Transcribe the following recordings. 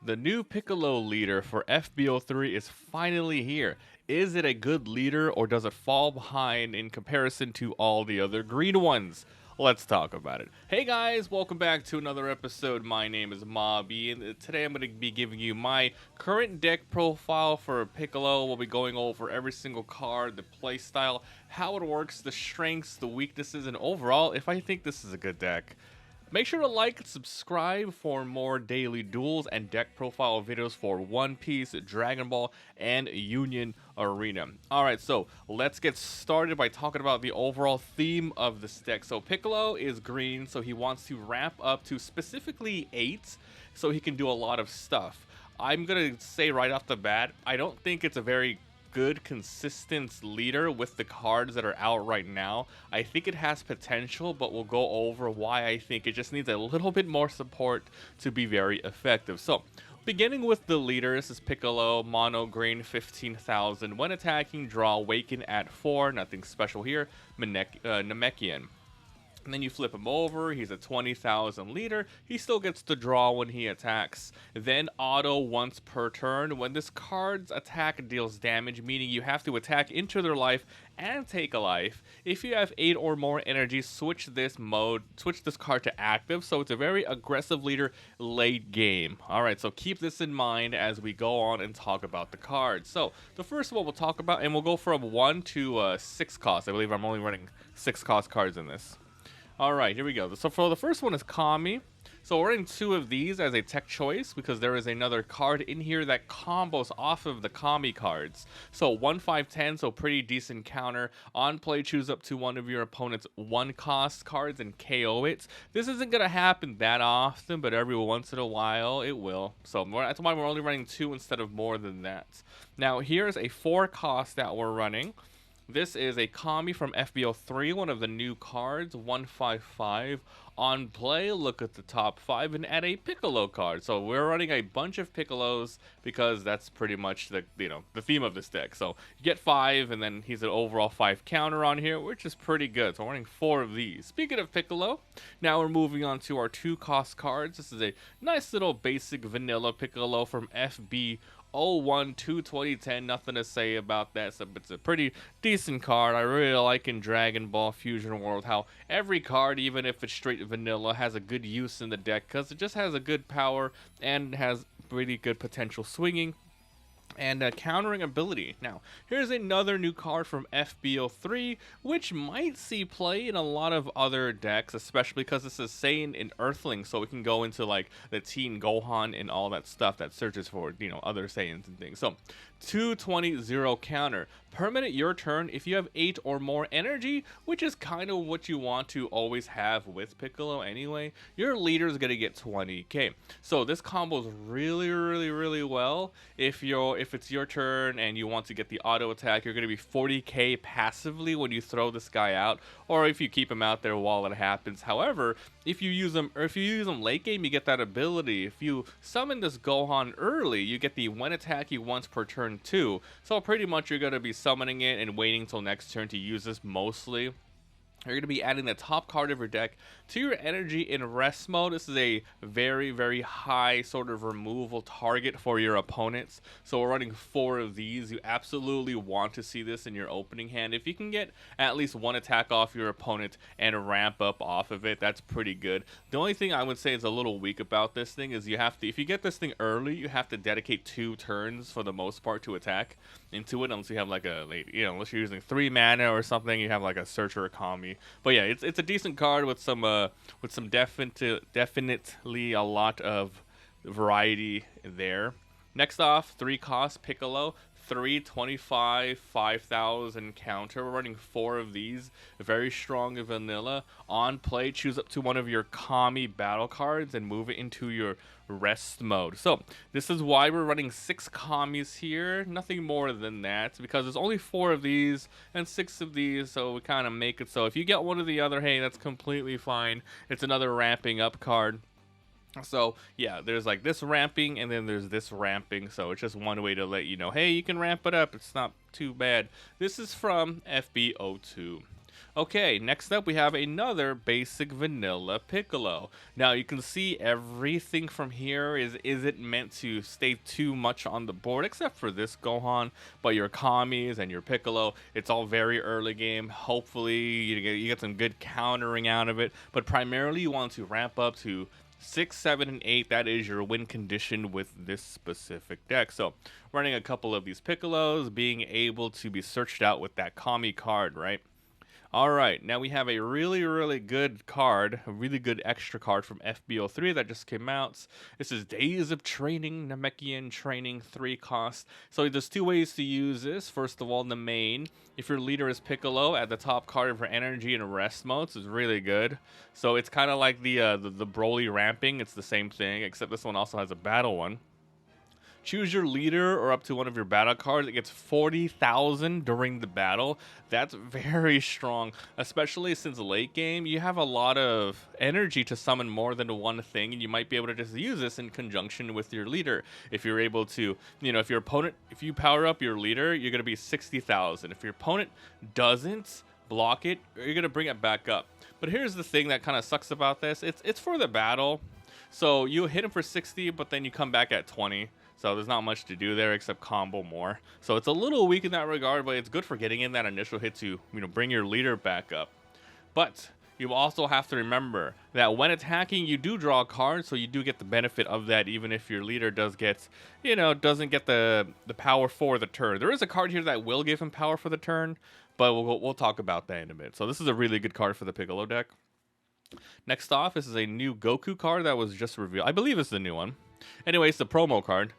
The new Piccolo leader for FB03 is finally here. Is it a good leader or does it fall behind in comparison to all the other green ones? Let's talk about it. Hey guys, welcome back to another episode. My name is Mobby, and today I'm going to be giving you my current deck profile for Piccolo. We'll be going over every single card, the playstyle, how it works, the strengths, the weaknesses, and overall, if I think this is a good deck. Make sure to like and subscribe for more daily duels and deck profile videos for One Piece, Dragon Ball, and Union Arena. Alright, so let's get started by talking about the overall theme of this deck. So Piccolo is green, so he wants to ramp up to specifically 8, so he can do a lot of stuff. I'm going to say right off the bat, I don't think it's a very good consistent leader with the cards that are out right now. I think it has potential, but we'll go over why I think it just needs a little bit more support to be very effective. So beginning with the leader, this is Piccolo, mono green, 15,000. When attacking, draw Awaken at 4, nothing special here, Namekian. And then you flip him over, he's a 20,000 leader, he still gets to draw when he attacks. Then auto once per turn. When this card's attack deals damage, meaning you have to attack into their life and take a life. If you have 8 or more energy, switch this card to active, so it's a very aggressive leader late game. Alright, so keep this in mind as we go on and talk about the cards. So the first one we'll talk about, and we'll go from 1 to 6 cost. I believe I'm only running 6 cost cards in this. Alright, here we go. So for the first one is Kami. So we're running 2 of these as a tech choice because there is another card in here that combos off of the Kami cards. So 1, 5, 10, so pretty decent counter. On play, choose up to one of your opponent's 1 cost cards and KO it. This isn't going to happen that often, but every once in a while it will. So that's why we're only running 2 instead of more than that. Now here's a 4 cost that we're running. This is a Kami from FB03, one of the new cards, 155. On play, look at the top 5 and add a Piccolo card. So we're running a bunch of Piccolos because that's pretty much the theme of this deck. So you get 5, and then he's an overall 5 counter on here, which is pretty good. So we're running 4 of these. Speaking of Piccolo, now we're moving on to our 2 cost cards. This is a nice little basic vanilla Piccolo from FB 01 to 2010, nothing to say about that. So it's a pretty decent card. I really like in Dragon Ball Fusion World how every card, even if it's straight vanilla, has a good use in the deck because it just has a good power and has pretty good potential swinging and countering ability. Now, here's another new card from FB03, which might see play in a lot of other decks, especially because this is Saiyan and Earthling, so we can go into like the Teen Gohan and all that stuff that searches for, other Saiyans and things. So, 220 counter. Permanent your turn if you have 8 or more energy, which is kind of what you want to always have with Piccolo anyway. Your leader is going to get 20k. So this combos really well. If it's your turn and you want to get the auto attack, you're going to be 40k passively when you throw this guy out, or if you keep him out there while it happens. However, if you use him late game, you get that ability. If you summon this Gohan early, you get the when attack you once per turn too. So pretty much you're going to be summoning it and waiting till next turn to use this mostly. You're going to be adding the top card of your deck to your energy in rest mode. This is a very high sort of removal target for your opponents. So we're running 4 of these. You absolutely want to see this in your opening hand. If you can get at least 1 attack off your opponent and ramp up off of it, that's pretty good. The only thing I would say is a little weak about this thing is if you get this thing early, you have to dedicate 2 turns for the most part to attack into it, unless you have like unless you're using 3 mana or something, you have like a Search or a Kami. But yeah, it's a decent card with some definitely a lot of variety there. Next off, 3 cost Piccolo. 325 5,000 counter. We're running 4 of these. Very strong vanilla. On play, choose up to one of your Kami battle cards and move it into your rest mode. So this is why we're running 6 Kamis here. Nothing more than that, because there's only 4 of these and 6 of these, so we kind of make it so if you get one or the other, hey, that's completely fine. It's another ramping up card. So yeah, there's like this ramping and then there's this ramping, so it's just one way to let you know, hey, you can ramp it up, it's not too bad. This is from FB02. Okay, next up we have another basic vanilla Piccolo. Now you can see everything from here isn't meant to stay too much on the board except for this Gohan, but your Kamis and your Piccolo, it's all very early game. Hopefully you get some good countering out of it, but primarily you want to ramp up to 6, 7, and 8. That is your win condition with this specific deck. So running a couple of these Piccolos, being able to be searched out with that Kami card, right? Alright, now we have a really good card, a really good extra card from FB03 that just came out. This is Days of Training, Namekian Training, 3 cost. So there's 2 ways to use this. First of all, in the main, if your leader is Piccolo, at the top card for energy and rest modes is really good. So it's kind of like the Broly ramping, it's the same thing, except this one also has a battle one. Choose your leader or up to one of your battle cards. It gets 40,000 during the battle. That's very strong, especially since late game, you have a lot of energy to summon more than one thing, and you might be able to just use this in conjunction with your leader. If you're able to, if you power up your leader, you're going to be 60,000. If your opponent doesn't block it, you're going to bring it back up. But here's the thing that kind of sucks about this. It's for the battle. So you hit him for 60, but then you come back at 20. So there's not much to do there except combo more. So it's a little weak in that regard, but it's good for getting in that initial hit to, bring your leader back up. But you also have to remember that when attacking, you do draw a card, so you do get the benefit of that, even if your leader doesn't get the power for the turn. There is a card here that will give him power for the turn, but we'll talk about that in a bit. So this is a really good card for the Piccolo deck. Next off, this is a new Goku card that was just revealed. I believe it's the new one. Anyway, it's the promo card.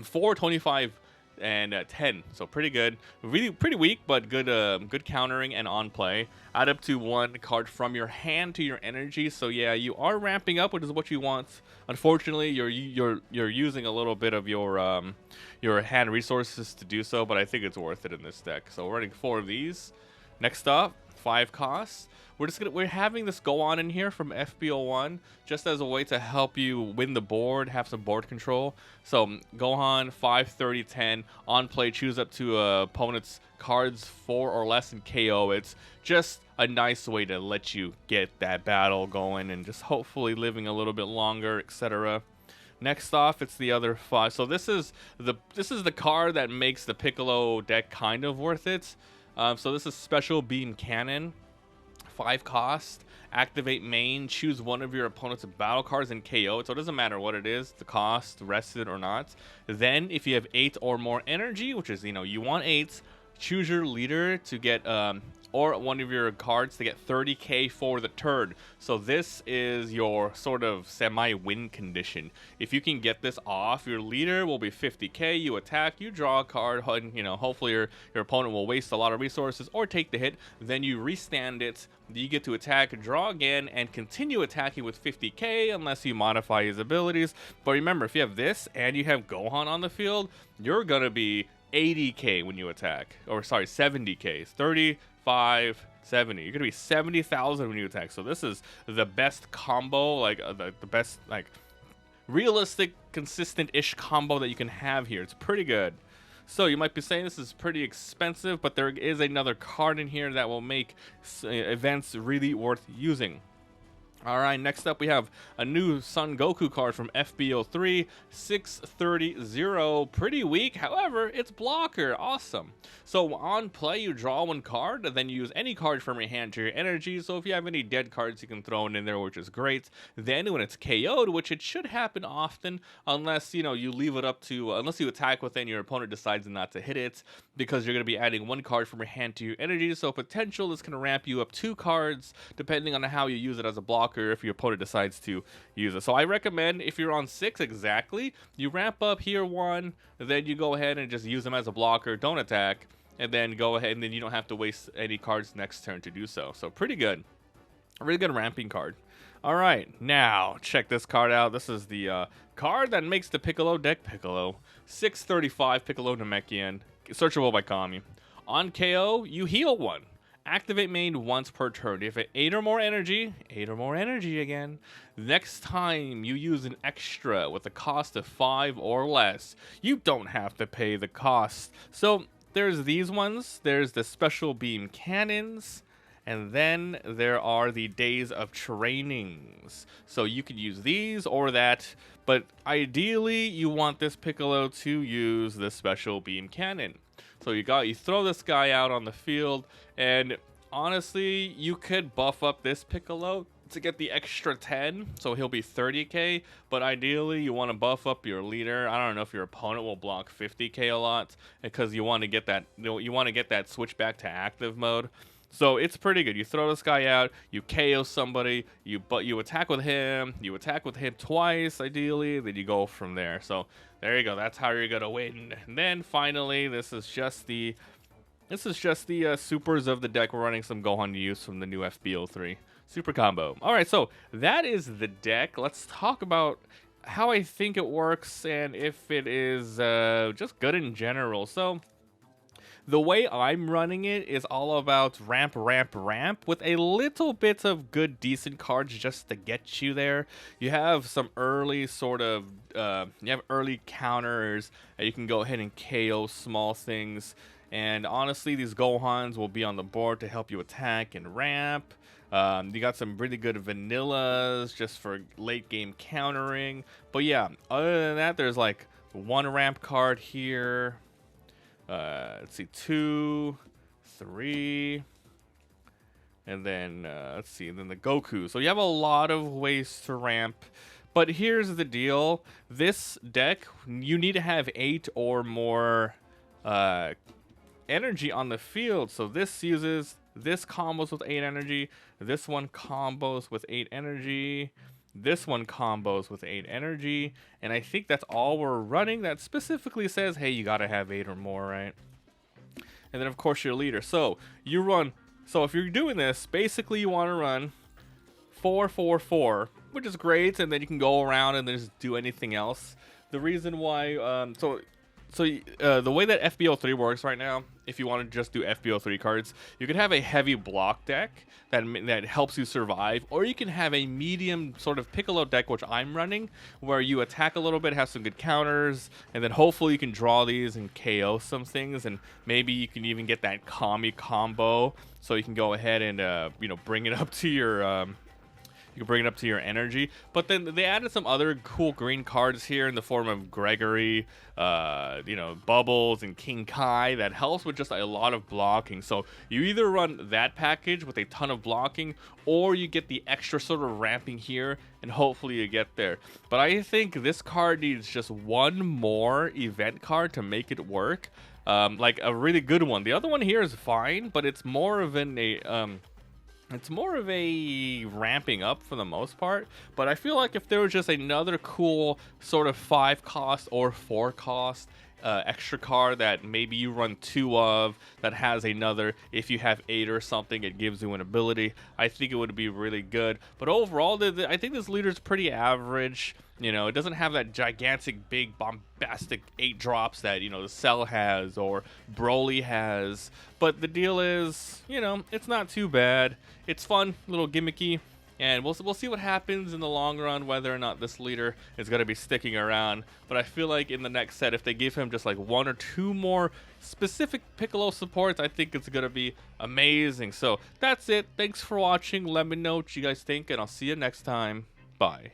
4, 25, and 10. So pretty good. Really pretty weak, but good good countering and on play. Add up to 1 card from your hand to your energy. So yeah, you are ramping up, which is what you want. Unfortunately, you're using a little bit of your hand resources to do so, but I think it's worth it in this deck. So we're running 4 of these. Next up, 5 costs. We're having this go on in here from FB01 just as a way to help you win the board, have some board control. So Gohan 5, 30, 10 on play, choose up to opponent's cards 4 or less and KO. It's just a nice way to let you get that battle going and just hopefully living a little bit longer, etc. Next off, it's the other 5. So this is the card that makes the Piccolo deck kind of worth it. So this is Special Beam Cannon. 5 cost, activate main, choose one of your opponent's battle cards and KO it. So it doesn't matter what it is, the cost, rested or not. Then if you have 8 or more energy, which is, you want 8, choose your leader to get or one of your cards to get 30k for the turn. So this is your sort of semi-win condition. If you can get this off, your leader will be 50k, you attack, you draw a card, hopefully your opponent will waste a lot of resources or take the hit, then you restand it, you get to attack, draw again, and continue attacking with 50k unless you modify his abilities. But remember, if you have this and you have Gohan on the field, you're gonna be 80k when you attack, or sorry, 70k, 35, 70. You're gonna be 70,000 when you attack. So this is the best combo, like the best, like realistic, consistent-ish combo that you can have here. It's pretty good. So you might be saying this is pretty expensive, but there is another card in here that will make events really worth using. Alright, next up we have a new Son Goku card from FB03, 630. Pretty weak, however, it's blocker. Awesome. So on play, you draw 1 card, and then you use any card from your hand to your energy. So if you have any dead cards, you can throw it in there, which is great. Then when it's KO'd, which it should happen often, unless, you leave it up to, unless you attack within your opponent decides not to hit it, because you're going to be adding 1 card from your hand to your energy. So potential is going to ramp you up 2 cards, depending on how you use it as a blocker, if your opponent decides to use it. So I recommend if you're on 6 exactly, you ramp up here 1, then you go ahead and just use them as a blocker, don't attack, and then go ahead and then you don't have to waste any cards next turn to do so. So pretty good. A really good ramping card. Alright, now check this card out. This is the card that makes the Piccolo deck Piccolo. 635 Piccolo Namekian, searchable by Kami. On KO, you heal 1. Activate main once per turn. If it 8 or more energy, 8 or more energy again. Next time you use an extra with a cost of 5 or less, you don't have to pay the cost. So there's these ones. There's the Special Beam Cannons. And then there are the days of trainings. So you could use these or that, but ideally you want this Piccolo to use the special beam cannon. So you throw this guy out on the field, and honestly, you could buff up this Piccolo to get the extra 10, so he'll be 30k, but ideally you want to buff up your leader. I don't know if your opponent will block 50k a lot, because you want to get that switch back to active mode. So it's pretty good. You throw this guy out, you KO somebody, you attack with him, twice ideally, then you go from there. So there you go. That's how you're gonna win. And then finally, this is just the supers of the deck. We're running some Gohan to use from the new FB03 super combo. All right, so that is the deck. Let's talk about how I think it works and if it is just good in general. So the way I'm running it is all about ramp with a little bit of good, decent cards just to get you there. You have some early early counters, and you can go ahead and KO small things. And honestly, these Gohans will be on the board to help you attack and ramp. You got some really good vanillas just for late game countering. But yeah, other than that, there's like one ramp card here. Let's see, 2, 3, and then let's see, and then the Goku. So you have a lot of ways to ramp, but here's the deal: this deck, you need to have 8 or more energy on the field. So this combos with 8 energy. This one combos with 8 energy. This one combos with 8 energy, and I think that's all we're running that specifically says, hey, you gotta have 8 or more, right? And then of course your leader. So if you're doing this, basically you want to run 4, 4, 4, which is great, and then you can go around and then just do anything else. The reason why, the way that FB03 works right now, if you want to just do FB03 cards, you can have a heavy block deck that helps you survive, or you can have a medium sort of Piccolo deck, which I'm running, where you attack a little bit, have some good counters, and then hopefully you can draw these and KO some things, and maybe you can even get that Kami combo, so you can go ahead and bring it up to your you can bring it up to your energy. But then they added some other cool green cards here in the form of Gregory, Bubbles, and King Kai that helps with just a lot of blocking. So you either run that package with a ton of blocking, or you get the extra sort of ramping here, and hopefully you get there. But I think this card needs just one more event card to make it work. Like a really good one. The other one here is fine, but it's more of a ramping up for the most part. But I feel like if there was just another cool sort of 5 cost or 4 cost extra card that maybe you run 2 of, that has another, if you have 8 or something, it gives you an ability, I think it would be really good. But overall, I think this leader is pretty average. It doesn't have that gigantic, big, bombastic 8 drops that, the Cell has or Broly has. But the deal is, it's not too bad. It's fun, a little gimmicky. And we'll see what happens in the long run, whether or not this leader is going to be sticking around. But I feel like in the next set, if they give him just like 1 or 2 more specific Piccolo supports, I think it's going to be amazing. So that's it. Thanks for watching. Let me know what you guys think, and I'll see you next time. Bye.